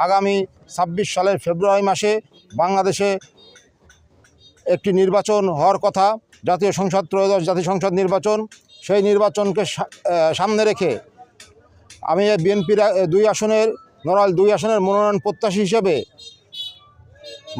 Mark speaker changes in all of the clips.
Speaker 1: আগামী ২৬ সালের ফেব্রুয়ারি মাসে বাংলাদেশে একটি নির্বাচন হওয়ার কথা, জাতীয় সংসদ, ত্রয়োদশ জাতীয় সংসদ নির্বাচন। সেই নির্বাচনকে সামনে রেখে আমি বিএনপির 2 আসনের নড়াইল 2 আসনের মনোনয়ন প্রত্যাশী হিসেবে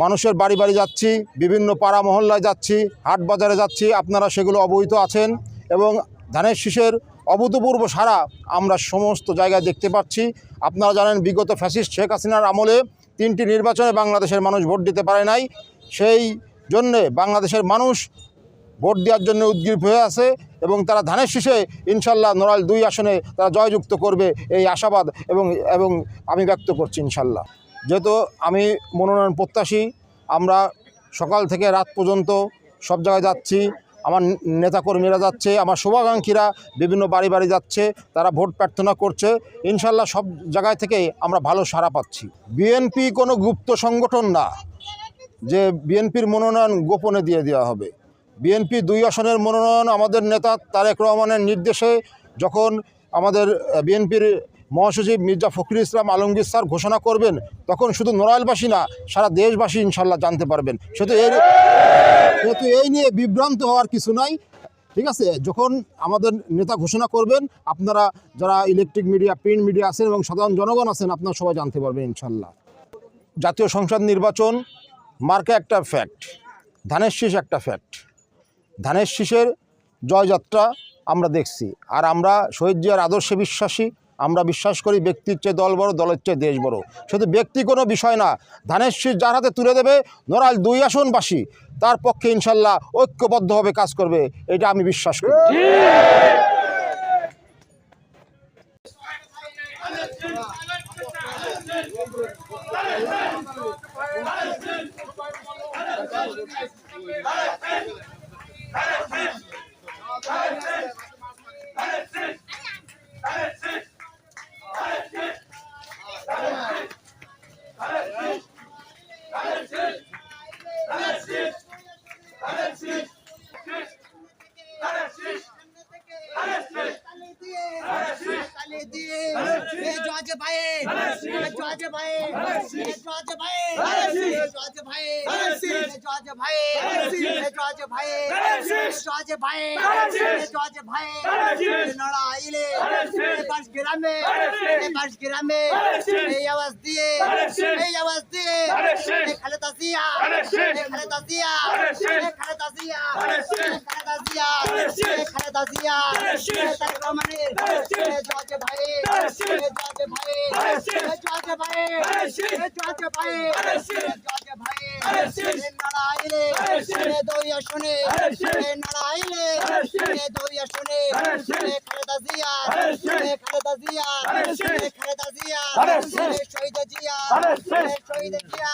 Speaker 1: মানুষের বাড়ি বাড়ি যাচ্ছি, বিভিন্ন পাড়া মহল্লায় যাচ্ছি, হাট বাজারে যাচ্ছি। আপনারা সেগুলো অবহিত আছেন এবং ধানের শীষের অভূতপূর্ব সাড়া আমরা সমস্ত জায়গায় দেখতে পাচ্ছি। আপনারা জানেন বিগত ফ্যাসিস্ট শেখ হাসিনার আমলে 3টি নির্বাচনে বাংলাদেশের মানুষ ভোট দিতে পারে নাই। সেই জন্যে বাংলাদেশের মানুষ ভোট দেওয়ার জন্য উদ্গ্রীব হয়ে আছে এবং তারা ধানের শীষে ইনশাল্লাহ নড়াইল 2 আসনে তারা জয়যুক্ত করবে এই আশাবাদ এবং আমি ব্যক্ত করছি ইনশাল্লাহ। যেহেতু আমি মনোনয়ন প্রত্যাশী, আমরা সকাল থেকে রাত পর্যন্ত সব জায়গায় যাচ্ছি, আমার নেতাকর্মীরা যাচ্ছে, আমার শুভাকাঙ্ক্ষীরা বিভিন্ন বাড়ি বাড়ি যাচ্ছে, তারা ভোট প্রার্থনা করছে। ইনশাল্লাহ সব জায়গায় থেকে আমরা ভালো সাড়া পাচ্ছি। বিএনপি কোনো গুপ্ত সংগঠন না যে বিএনপির মনোনয়ন গোপনে দিয়ে দেওয়া হবে। বিএনপি 2 আসনের মনোনয়ন আমাদের নেতা তারেক রহমানের নির্দেশে যখন আমাদের বিএনপির মহাসচিব মির্জা ফখরুল ইসলাম আলমগীর স্যার ঘোষণা করবেন, তখন শুধু নড়াইলবাসী না সারা দেশবাসী ইনশাল্লাহ জানতে পারবেন। সেহেতু এই নিয়ে বিভ্রান্ত হওয়ার কিছু নাই, ঠিক আছে? যখন আমাদের নেতা ঘোষণা করবেন, আপনারা যারা ইলেকট্রিক মিডিয়া, প্রিন্ট মিডিয়া আছেন এবং সাধারণ জনগণ আছেন, আপনারা সবাই জানতে পারবেন ইনশাল্লাহ। জাতীয় সংসদ নির্বাচন মার্কা একটা ফ্যাক্ট, ধানের শীষ একটা ফ্যাক্ট। ধানের শীষের জয়যাত্রা আমরা দেখছি, আর আমরা শহীদ জিয়ার আদর্শে বিশ্বাসী। আমরা বিশ্বাস করি ব্যক্তির চেয়ে দল বড়, দলের চেয়ে দেশ বড়। শুধু ব্যক্তি কোনো বিষয় না, ধানের শীষ যার হাতে তুলে দেবে নড়াইল 2 আসনবাসী তার পক্ষে ইনশাল্লাহ ঐক্যবদ্ধভাবে কাজ করবে, এটা আমি বিশ্বাস করি।
Speaker 2: গ্রামে এই আওয়াজ দিয়ে খালেদা জিয়া তারেক রহমানের দরিয়া শুনে নারাইলে দরিয়া শুনে খালেদা জিয়া শহীদ জিয়া